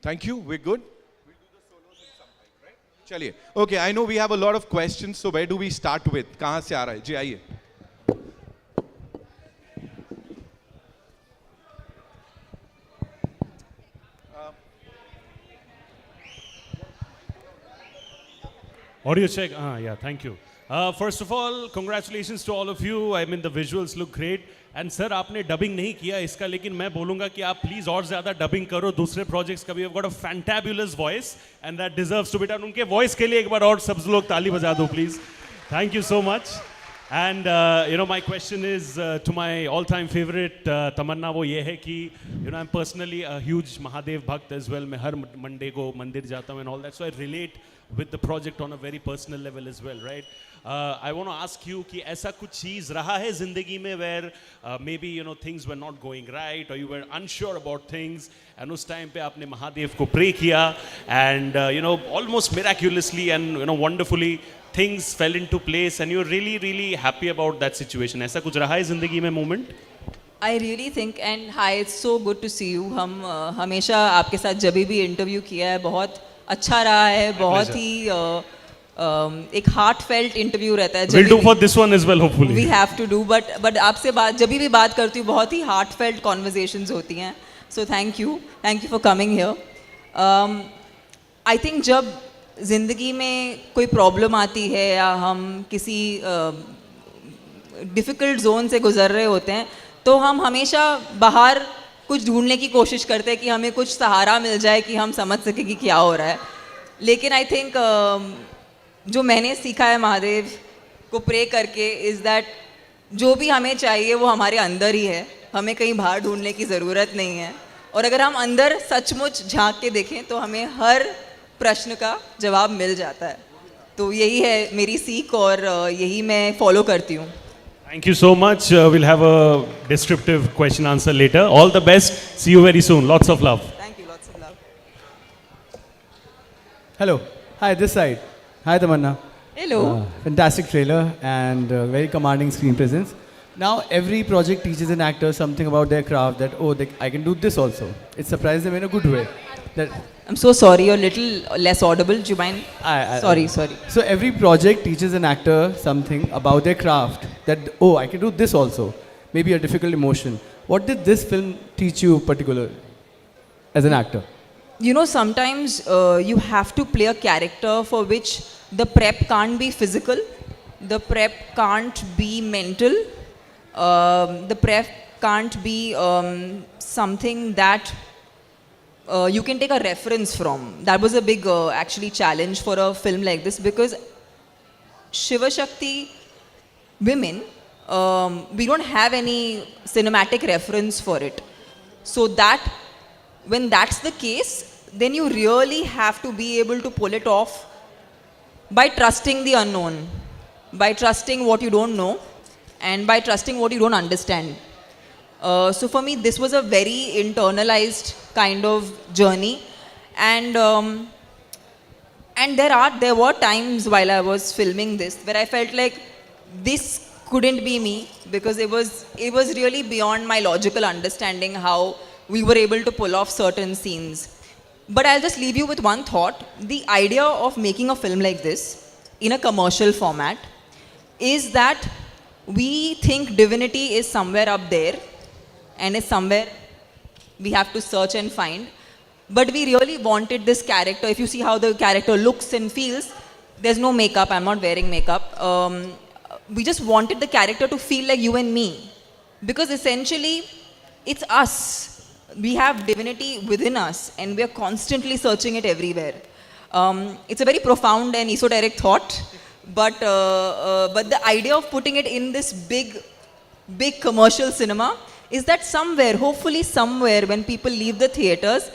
Thank you. We're good. We'll do the solos in some time, right? चलिए. Okay, I know we have a lot of questions, so where do we start with? कहाँ से आ रहा है? जी आइए. Audio check. Yeah, thank you. First of all, congratulations to all of you. I mean, the visuals look great. And sir, आपने dubbing नहीं किया इसका, लेकिन मैं बोलूँगा कि आप please और ज़्यादा dubbing करो दूसरे projects का भी. You've got a fantabulous voice, and that deserves to be done. उनके voice के लिए एक बार और सब लोग ताली बजा दो, please. Thank you so much. And my question is to my all-time favorite तमन्ना. वो ये है कि I'm personally a huge Mahadev bhakt as well. मैं हर Monday को मंदिर जाता हूँ and all that. So I relate with the project on a very personal level as well, right? I want to ask you कि ऐसा कुछ चीज़ रहा है ज़िंदगी में where maybe things were not going right or you were unsure about things and उस time पे आपने महादेव को pray किया and almost miraculously and wonderfully things fell into place and you're really really happy about that situation. ऐसा कुछ रहा है ज़िंदगी में moment? I really think and hi, it's so good to see you. हम हमेशा आपके साथ जब भी इंटरव्यू किया है बहुत अच्छा रहा है, बहुत ही एक heartfelt इंटरव्यू रहता है. We'll do for this one as well, hopefully. We have to do, but आपसे बात जब भी बात करती हूँ बहुत ही heartfelt conversations होती हैं. So thank you for coming here. I think जब ज़िंदगी में कोई प्रॉब्लम आती है या हम किसी डिफ़िकल्ट जोन से गुजर रहे होते हैं तो हम हमेशा बाहर कुछ ढूंढने की कोशिश करते हैं कि हमें कुछ सहारा मिल जाए कि हम समझ सके कि क्या हो रहा है. लेकिन आई थिंक जो मैंने सीखा है महादेव को प्रे करके इज़ दैट जो भी हमें चाहिए वो हमारे अंदर ही है, हमें कहीं बाहर ढूंढने की ज़रूरत नहीं है. और अगर हम अंदर सचमुच झांक के देखें तो हमें हर प्रश्न का जवाब मिल जाता है. तो यही है मेरी सीख और यही मैं फॉलो करती हूँ. Thank you so much. We'll have a descriptive question answer later. All the best. See you very soon. Lots of love. Thank you. Lots of love. Hello. Hi, this side. Hi, Tamanna. Hello. Fantastic trailer and very commanding screen presence. Now, every project teaches an actor something about their craft that, I can do this also. It surprises them in a good way. That I'm so sorry, you're a little less audible. Do you mind? Sorry. So every project teaches an actor something about their craft that, I can do this also. Maybe a difficult emotion. What did this film teach you particularly as an actor? Sometimes you have to play a character for which the prep can't be physical, the prep can't be mental, the prep can't be something that you can take a reference from. That was a big actually challenge for a film like this because Shiva Shakti women, we don't have any cinematic reference for it. So that when that's the case, then you really have to be able to pull it off by trusting the unknown, by trusting what you don't know, and by trusting what you don't understand. So for me, this was a very internalized kind of journey, and there were times while I was filming this where I felt like this couldn't be me because it was really beyond my logical understanding how we were able to pull off certain scenes. But I'll just leave you with one thought. The idea of making a film like this in a commercial format is that we think divinity is somewhere up there and is somewhere we have to search and find. But we really wanted this character. If you see how the character looks and feels, there's no makeup. I'm not wearing makeup. We just wanted the character to feel like you and me. Because essentially, it's us. We have divinity within us and we are constantly searching it everywhere. It's a very profound and esoteric thought. But the idea of putting it in this big commercial cinema is that somewhere, hopefully somewhere, when people leave the theaters,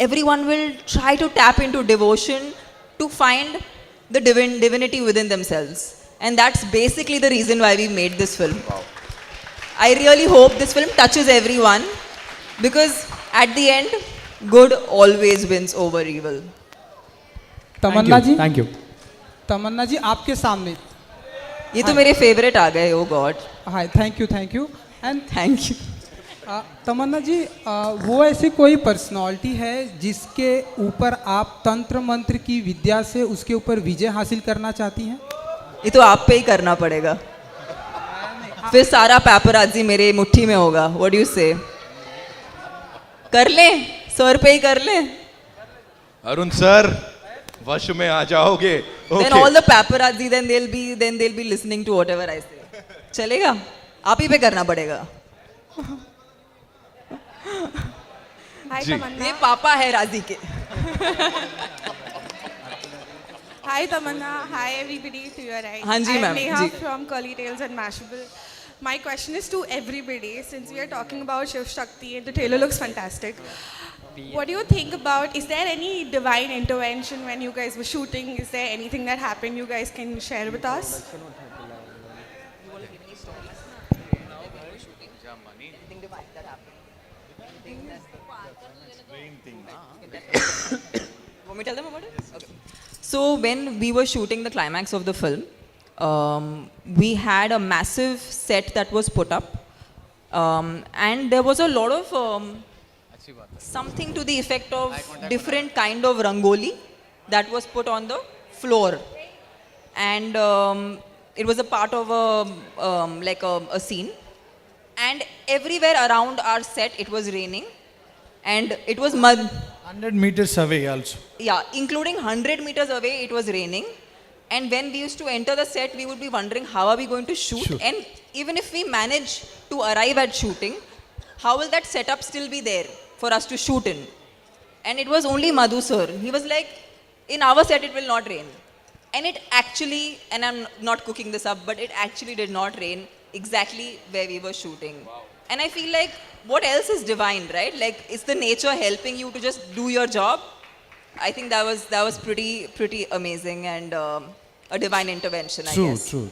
everyone will try to tap into devotion to find the divinity within themselves. And that's basically the reason why we made this film. Wow. I really hope this film touches everyone because at the end, good always wins over evil. Tamannaah ji, Thank you. तमन्ना जी आपके सामने. ये तो मेरे favourite आ गए. Oh God. Hi, thank you, and Thank you. तमन्ना जी, वो ऐसी कोई personality है जिसके ऊपर आप तंत्र मंत्र की विद्या से उसके ऊपर विजय हासिल करना चाहती हैं? ये तो आप पे ही करना पड़ेगा, फिर सारा पैपराजी मेरे मुट्ठी में होगा. व्हाट डू यू से? कर ले, सर पे ही कर ले. अरुण सर वश में आ जाओगे. Then all the paparazzi, then they'll be listening to whatever I say. चलेगा? आप ही पे करना पड़ेगा. Hi जी. Tamanna. ये पापा है राजी के. Hi Tamanna. Hi everybody to your right. हाँ जी, I'm ma'am. Neha ji. from Curly Tails and Mashable. My question is to everybody. Since we are talking about Shiv Shakti and the trailer looks fantastic. What do you think about? Is there any divine intervention when you guys were shooting? Is there anything that happened you guys can share with us? Want me to tell them about it? Okay. So when we were shooting the climax of the film, we had a massive set that was put up, and there was a lot of something to the effect of different kind of rangoli that was put on the floor, and it was a part of a scene, and everywhere around our set it was raining, and it was mud. 100 meters away also. Yeah, including 100 meters away, it was raining. And when we used to enter the set, we would be wondering how are we going to shoot? And even if we manage to arrive at shooting, how will that setup still be there for us to shoot in? And it was only Madhu sir. He was like, in our set, it will not rain. And it actually, and I'm not cooking this up, but it actually did not rain exactly where we were shooting. And I feel like, what else is divine, right? Like, is the nature helping you to just do your job? I think that was pretty amazing and a divine intervention, I guess. True.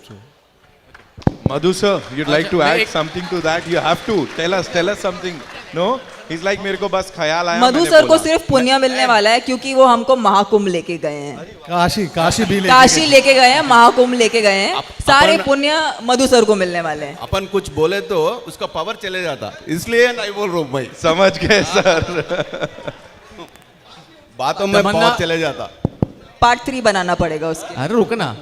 Madhu sir, you'd like to add something to that? You have to tell us something. No? He's like मेरे को बस ख्याल आया. मधु मैंने sir को बोला. सिर्फ पुण्य मिलने वाला है क्योंकि वो हमको महाकुंभ लेके गए हैं. काशी भी काशी लेके गए हैं, महाकुंभ लेके गए हैं. सारे पुण्य मधु सर को मिलने वाले हैं. अपन कुछ बोले तो उसका पावर चले जाता, इसलिए नहीं बोल रहा हूँ भाई. समझ गए सर. बातों में बहुत चले जाता. पार्ट 3 बनाना पड़ेगा उसके. अरे रुक ना.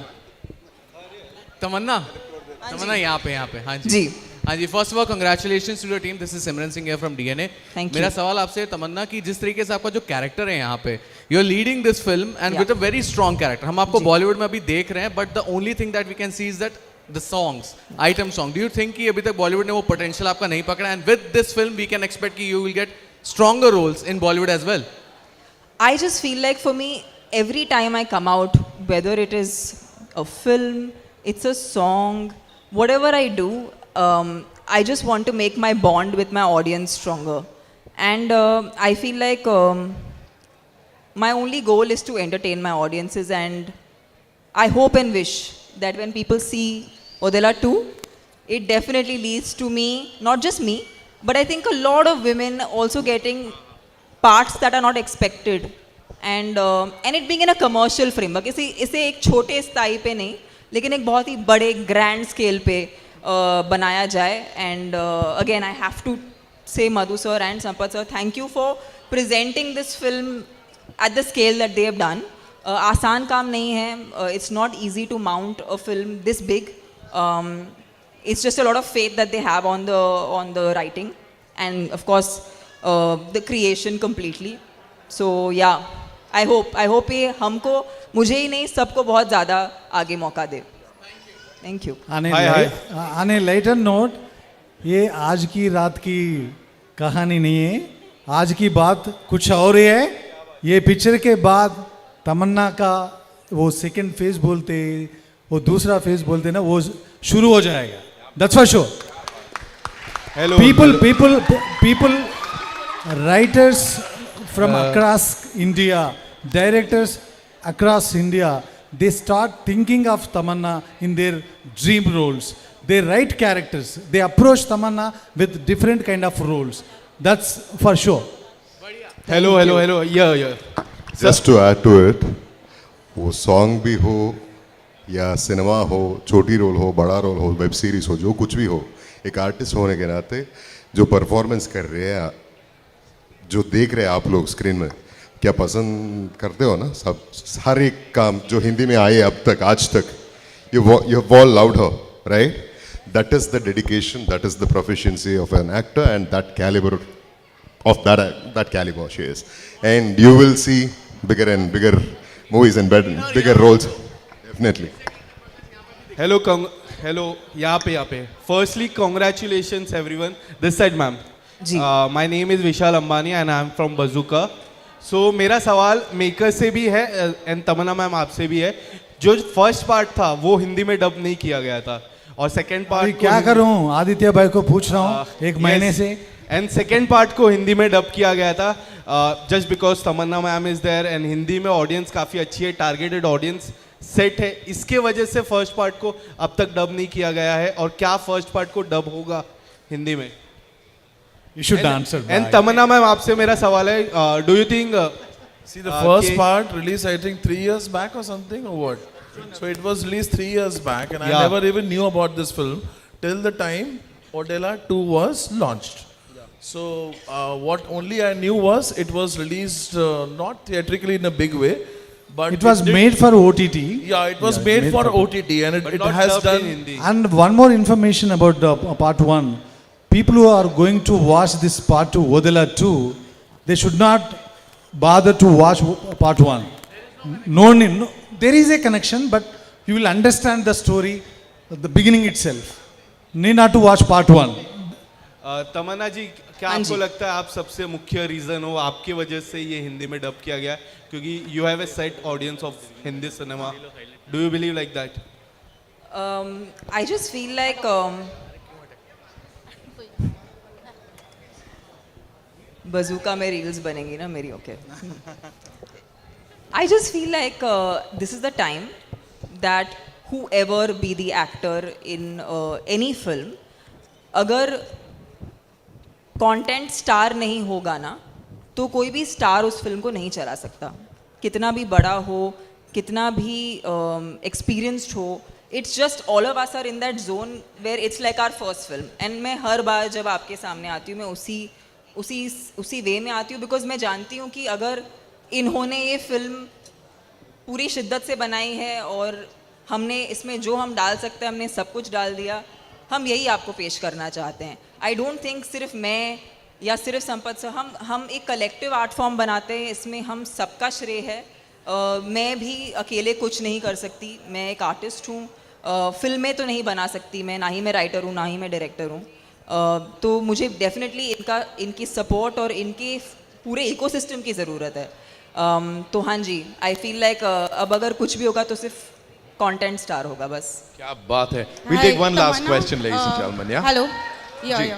तमन्ना यहाँ पे हाँ जी. हाँ जी, first of all congratulations to your team. This is Simran Singh from DNA. Thank मेरा you. सवाल आपसे तमन्ना कि जिस तरीके से आपका जो कैरेक्टर है यहाँ पे, you are leading this film and with a very strong character. हम आपको बॉलीवुड में अभी देख रहे हैं, but the only thing that we can see is that the songs, item song. Do you think कि अभी तक बॉलीवुड ने वो पोटेंशियल आपका नहीं पकड़ा, and with this film we can expect कि you will get stronger roles in Bollywood as well? I just feel like for me, every time I come out, whether it is a film, it's a song, whatever I do, I just want to make my bond with my audience stronger. And I feel like my only goal is to entertain my audiences, and I hope and wish that when people see Odela 2, it definitely leads to me, not just me, but I think a lot of women also getting parts that are not expected, and it being in a commercial framework. इसे एक छोटे स्थाई पे नहीं, लेकिन एक बहुत ही बड़े ग्रैंड स्केल पे बनाया जाए. And again, I have to say Madhu sir and Sampath sir, thank you for presenting this film at the scale that they have done. आसान काम नहीं है. It's not easy to mount a film this big. It's just a lot of faith that they have on the writing, and of course the creation completely. So yeah, I hope ये हमको, मुझे ही नहीं, सबको बहुत ज़्यादा आगे मौका दे. Thank you. आने लाइटर नोट, ये आज की रात की कहानी नहीं है. आज की बात कुछ और ही है. ये पिक्चर के बाद तमन्ना का वो सेकंड फेज बोलते, वो दूसरा फेज बोलते ना, वो शुरू हो जाएगा. That's for sure. Hello. People, writers from across India, directors across India, they start thinking of Tamanna in their dream roles. They write characters. They approach Tamanna with different kind of roles. That's for sure. Hello. Yeah. Just to add to it, वो song भी हो या cinema हो, छोटी role हो, बड़ा role हो, web series हो, जो कुछ भी हो, एक आर्टिस्ट होने के नाते जो परफॉर्मेंस कर रहे हैं, जो देख रहे हैं आप लोग स्क्रीन में, क्या पसंद करते हो ना सब? हर एक काम जो हिंदी में आए अब तक, आज तक, you have all loved her, right? That is the dedication, that is the proficiency of an actor, and that caliber of that caliber she is. And you will see bigger and bigger movies and bigger roles, definitely. Hello, यहाँ पे. Firstly, congratulations everyone. This side, ma'am. Ji. My name is Vishal Ambani and I am from Bazooka. So मेरा सवाल maker से भी है and Tamannaah ma'am आपसे भी है. जो फर्स्ट पार्ट था वो हिंदी में डब नहीं किया गया था और सेकंड अभी पार्ट क्या करूं, आदित्य भाई को पूछ रहा हूं एक महीने से. एंड सेकंड पार्ट को हिंदी में डब किया गया था just because Tamanna ma'am is there and Hindi में ऑडियंस काफ़ी अच्छी है, टारगेटेड ऑडियंस सेट है, इसके वजह से फर्स्ट पार्ट को अब तक डब नहीं किया गया है. और क्या फर्स्ट पार्ट को डब होगा हिंदी में? You should answer. And Tamanna ma'am आपसे मेरा सवाल है, do you think See, the first part released, I think, 3 years back or something, or what? So it was released 3 years back, and I never even knew about this film till the time Odella 2 was launched. So what only I knew was it was released not theatrically in a big way, but It was made for OTT. Yeah, it was made for OTT, and it has done. And one more information about part 1. People who are going to watch this part 2, Odella 2, they should not bother to watch part 1. No, there is a connection, but you will understand the story at the beginning itself. Need not to watch part 1. तमन्ना जी, क्या आपको लगता है आप सबसे मुख्य reason हो, आपकी वजह से ये हिंदी में डब किया गया, क्योंकि you have a set audience of Hindi cinema? Do you believe like that? I just feel like बजूका में रील्स बनेंगी ना मेरी. Okay. I just feel like this is the time that whoever be the actor in any film, अगर content star नहीं होगा ना तो कोई भी स्टार उस फिल्म को नहीं चला सकता, कितना भी बड़ा हो, कितना भी एक्सपीरियंस्ड हो. It's just all of us are in that zone where it's like our first film. And मैं हर बार जब आपके सामने आती हूँ मैं उसी वे में आती हूँ, बिकॉज मैं जानती हूँ कि अगर इन्होंने ये फिल्म पूरी शिद्दत से बनाई है और हमने इसमें जो हम डाल सकते हैं हमने सब कुछ डाल दिया, हम यही आपको पेश करना चाहते हैं. आई डोंट थिंक सिर्फ मैं या सिर्फ संपत सर, हम एक कलेक्टिव आर्ट फॉर्म बनाते हैं, इसमें हम सबका श्रेय है. मैं भी अकेले कुछ नहीं कर सकती, मैं एक आर्टिस्ट हूँ, फिल्में तो नहीं बना सकती मैं, ना ही मैं राइटर हूँ ना ही मैं डायरेक्टर हूँ. तो मुझे डेफिनेटली इनकी सपोर्ट और इनके पूरे इकोसिस्टम की ज़रूरत है. तो हाँ जी, आई फील लाइक अब अगर कुछ भी होगा तो सिर्फ कंटेंट स्टार होगा बस. क्या बात है. We'll take one last question, ladies and gentlemen. Yeah. Hello. Yeah.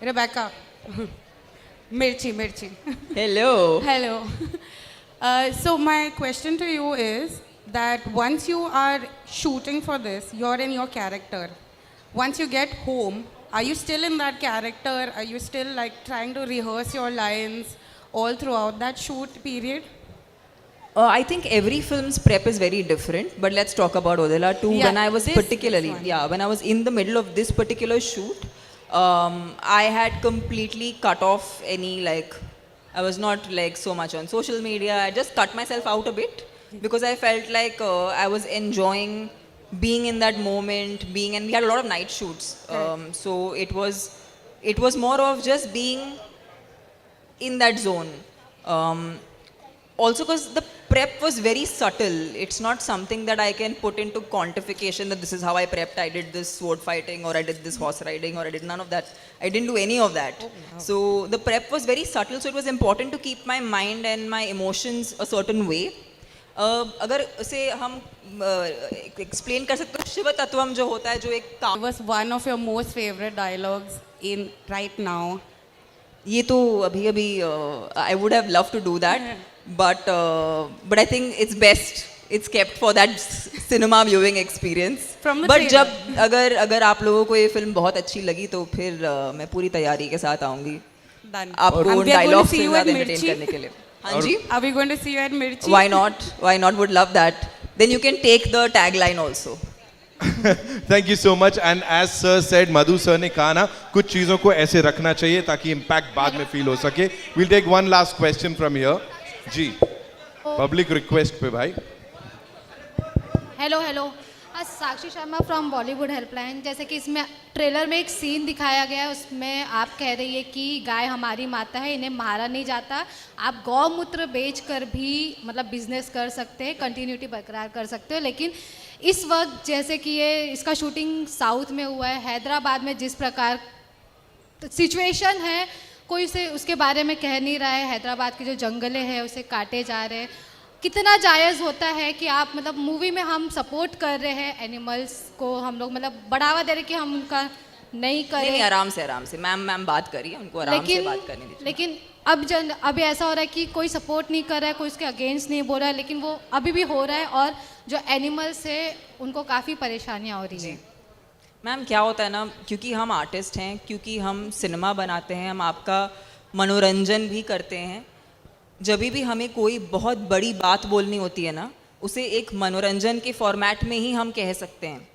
Rebecca. Mirchi. Hello. Hello. So my question to you is that once you are shooting for this, you're in your character. Once you get home, are you still in that character? Are you still like trying to rehearse your lines all throughout that shoot period? I think every film's prep is very different, but let's talk about Odella 2. Yeah, When I was when I was in the middle of this particular shoot, I had completely cut off any I was not so much on social media. I just cut myself out a bit because I felt like I was enjoying being in that moment, and we had a lot of night shoots. So it was more of just being in that zone. Also because the prep was very subtle. It's not something that I can put into quantification that this is how I prepped. I did this sword fighting or I did this horse riding or I did none of that. I didn't do any of that. Oh, wow. So the prep was very subtle. So it was important to keep my mind and my emotions a certain way. अगर उसे हम explain कर सकते हैं, शिव तत्वम जो होता है, जो एक It was one of your most favorite dialogues in right now. ये तो अभी I would have loved to do that, but I think it's best it's kept for that cinema viewing experience. From the but trailer. जब अगर आप लोगों को ये film बहुत अच्छी लगी तो फिर मैं पूरी तैयारी के साथ आऊँगी Done. आपको And we are going dialogue to see से you at ज़्यादा entertain Mirchi. करने के लिए. हाँ जी. Are we going to see you at Mirchi? Why not? Would love that. Then you can take the tagline also. Thank you so much. And as sir said, Madhu sir ने कहा ना, कुछ चीजों को ऐसे रखना चाहिए ताकि इम्पैक्ट बाद में फील हो सके. Will take one last question from here. जी, पब्लिक रिक्वेस्ट पे भाई. Hello hello, Sakshi Sharma from Bollywood helpline. जैसे कि इसमें ट्रेलर में एक सीन दिखाया गया है, उसमें आप कह रही है कि गाय हमारी माता है, इन्हें मारा नहीं जाता. आप गौमूत्र बेचकर भी मतलब बिजनेस कर सकते हैं, कंटिन्यूटी बरकरार कर सकते हो. लेकिन इस वक्त जैसे कि ये इसका शूटिंग साउथ में हुआ है, हैदराबाद में जिस प्रकार सिचुएशन है, कोई उसे उसके बारे में कह नहीं रहा है. हैदराबाद के जो जंगले हैं उसे काटे जा रहे हैं. कितना जायज़ होता है कि आप मतलब मूवी में हम सपोर्ट कर रहे हैं एनिमल्स को, हम लोग मतलब बढ़ावा दे रहे कि हम उनका नहीं करें. नहीं, आराम से मैम बात करिए, उनको आराम से बात करने दीजिए. लेकिन अभी ऐसा हो रहा है कि कोई सपोर्ट नहीं कर रहा है, कोई उसके अगेंस्ट नहीं बोल रहा है, लेकिन वो अभी भी हो रहा है और जो एनिमल्स है उनको काफ़ी परेशानियाँ हो रही हैं. मैम क्या होता है ना, क्योंकि हम आर्टिस्ट हैं, क्योंकि हम सिनेमा बनाते हैं, हम आपका मनोरंजन भी करते हैं. जब भी हमें कोई बहुत बड़ी बात बोलनी होती है ना, उसे एक मनोरंजन के फॉर्मेट में ही हम कह सकते हैं.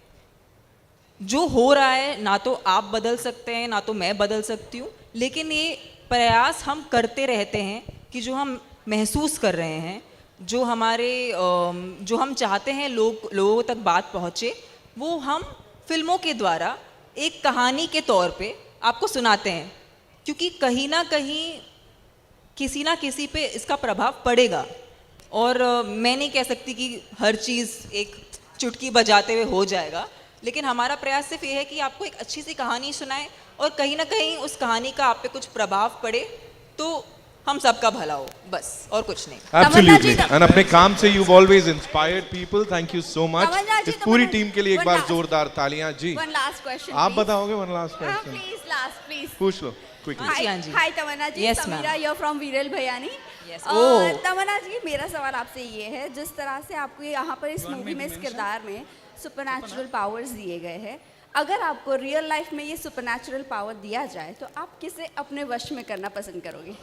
जो हो रहा है ना तो आप बदल सकते हैं ना तो मैं बदल सकती हूँ, लेकिन ये प्रयास हम करते रहते हैं कि जो हम महसूस कर रहे हैं, जो हम चाहते हैं लोगों तक बात पहुँचे, वो हम फिल्मों के द्वारा एक कहानी के तौर पे आपको सुनाते हैं. क्योंकि कहीं ना कहीं किसी ना किसी पे इसका प्रभाव पड़ेगा. और मैं नहीं कह सकती कि हर चीज़ एक चुटकी बजाते हुए हो जाएगा, लेकिन हमारा प्रयास सिर्फ ये है कि आपको एक अच्छी सी कहानी सुनाएं और कहीं ना कहीं उस कहानी का आप पे कुछ प्रभाव पड़े तो हम सबका भला हो, बस, और कुछ नहीं. Absolutely. And अपने काम से you've always inspired people. Thank you so much. इस पूरी टीम के लिए एक बार जोरदार तालियां. जी, One last question. आप बताओगे one last question? Please. पूछ लो quickly. Hi Tamanna ji. Yes, Samira ma'am. here from Viral Bhayani. Yes. तमन्ना जी, मेरा सवाल आपसे ये है, जिस तरह से आपको यहाँ पर इस मूवी में, इस किरदार में सुपरनैचुरल पावर्स दिए गए हैं, अगर आपको रियल लाइफ में ये सुपरनैचुरल पावर दिया जाए तो आप किसे अपने वश में करना पसंद करोगे?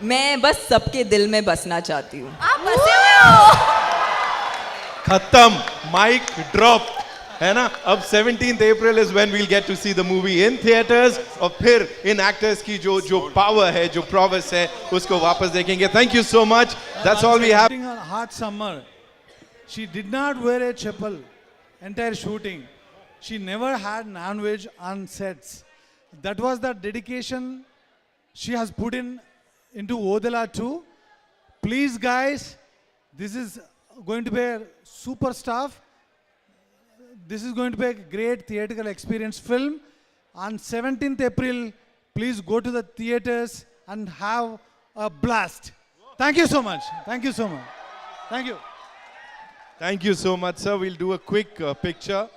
मैं बस सबके दिल में बसना चाहती हूँ. आप बसे हुए हो. खत्म, माइक ड्रॉप, है ना. अब 17th April is when we'll get to see the movie in theaters, और फिर इन एक्टर्स की जो पावर है, जो प्रोवेस है, उसको वापस देखेंगे. Thank you so much. That's all we have. During her hot summer, she did not wear a chappal entire shooting. She never had non-veg on sets. That was the dedication she has put into Odala 2. Please guys, this is going to be a super stuff. This is going to be a great theatrical experience film. On 17th April, please go to the theaters and have a blast. Thank you so much. Thank you so much. Thank you. Thank you so much, sir. We'll do a quick picture.